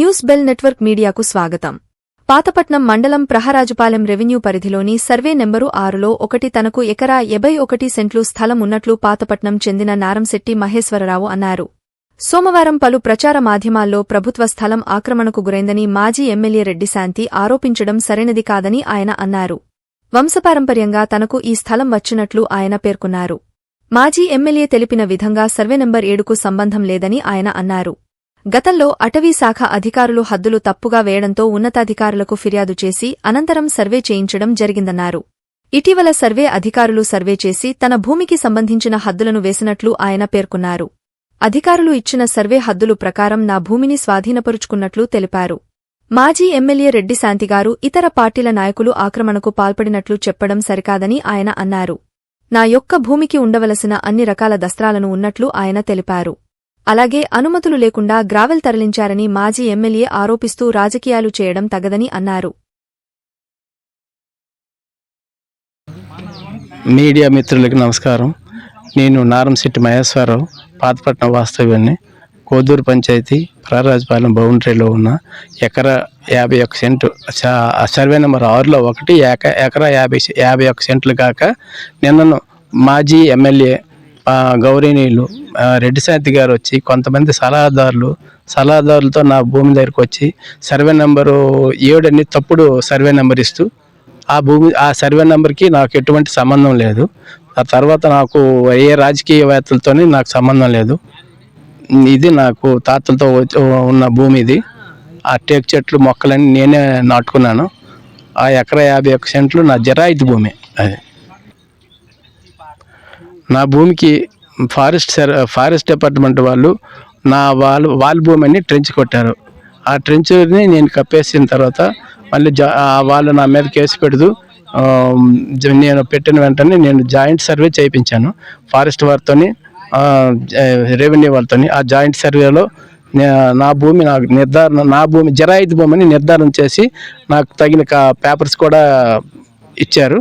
News bell network మీడియాకు స్వాగతం. పాతపట్నం మండలం ప్రహరాజుపాలెం రెవెన్యూ పరిధిలోని సర్వే నెంబరు 6లో 1 తనకు ఎకరా 51 సెంట్లు స్థలం ఉన్నట్లు పాతపట్నం చెందిన నారంశెట్టి మహేశ్వరరావు అన్నారు. సోమవారం పలు ప్రచార మాధ్యమాల్లో ప్రభుత్వ స్థలం ఆక్రమణకు గురైందని మాజీ ఎమ్మెల్యే రెడ్డి శాంతి ఆరోపించడం సరైనది కాదని ఆయన అన్నారు. వంశపారంపర్యంగా తనకు ఈ స్థలం వచ్చినట్లు ఆయన పేర్కొన్నారు. మాజీ ఎమ్మెల్యే తెలిపిన విధంగా సర్వే నెంబర్ 7కు సంబంధం లేదని ఆయన అన్నారు. గతంలో అటవీ శాఖ అధికారులు హద్దులు తప్పుగా వేయడంతో ఉన్నతాధికారులకు ఫిర్యాదు చేసి అనంతరం సర్వే చేయించడం జరిగిందన్నారు. ఇటీవల సర్వే అధికారులు సర్వే చేసి తన భూమికి సంబంధించిన హద్దులను వేసినట్లు ఆయన పేర్కొన్నారు. అధికారులు ఇచ్చిన సర్వే హద్దులు ప్రకారం నా భూమిని స్వాధీనపరుచుకున్నట్లు తెలిపారు. మాజీ ఎమ్మెల్యే రెడ్డి శాంతిగారు ఇతర పార్టీల నాయకులు ఆక్రమణకు పాల్పడినట్లు చెప్పడం సరికాదని ఆయన అన్నారు. నా యొక్క భూమికి ఉండవలసిన అన్ని రకాల దస్త్రాలను ఉన్నట్లు ఆయన తెలిపారు. అలాగే అనుమతులు లేకుండా గ్రావెల్ తరలించారని మాజీ ఎమ్మెల్యే ఆరోపిస్తూ రాజకీయాలు చేయడం తగదని అన్నారు. మీడియా మిత్రులకు నమస్కారం. నేను నారంశెట్టి మహేశ్వరరావు, పాతపట్నం వాస్తవ్యాన్ని. కోదూరు పంచాయతీ ప్రహరాజుపాలెం బౌండరీలో ఉన్న ఎకరా 51 సెంటు సర్వే నెంబర్ 6లో 1 ఎకరా 51 సెంట్లు కాక నిన్నను మాజీ ఎమ్మెల్యే గౌరవనీయులు రెడ్డి శాంతి గారు వచ్చి కొంతమంది సలహాదారులతో నా భూమి దగ్గరకు వచ్చి సర్వే నెంబరు 7 అని తప్పుడు సర్వే నెంబర్ ఇస్తూ ఆ సర్వే నెంబర్కి నాకు ఎటువంటి సంబంధం లేదు. ఆ తర్వాత నాకు ఏ రాజకీయవేత్తలతో నాకు సంబంధం లేదు. ఇది నాకు తాతలతో ఉన్న భూమి. ఇది ఆ టేకు చెట్లు మొక్కలన్నీ నేనే నాటుకున్నాను. ఆ ఎకరా 51 సెంట్లు నా జరాయితీ భూమి. అది నా భూమికి ఫారెస్ట్ డిపార్ట్మెంట్ వాళ్ళు వాళ్ళ భూమిని ట్రెంచ్ కొట్టారు. ఆ ట్రెంచ్ని నేను కప్పేసిన తర్వాత మళ్ళీ వాళ్ళు నా మీద కేసు పెడుతూ నేను పెట్టిన వెంటనే నేను జాయింట్ సర్వే చేయించాను ఫారెస్ట్ వారితో, రెవెన్యూ వాళ్ళతో. ఆ జాయింట్ సర్వేలో నా భూమి నా భూమి జరాయితీ భూమిని నిర్ధారణ చేసి నాకు తగిన పేపర్స్ కూడా ఇచ్చారు.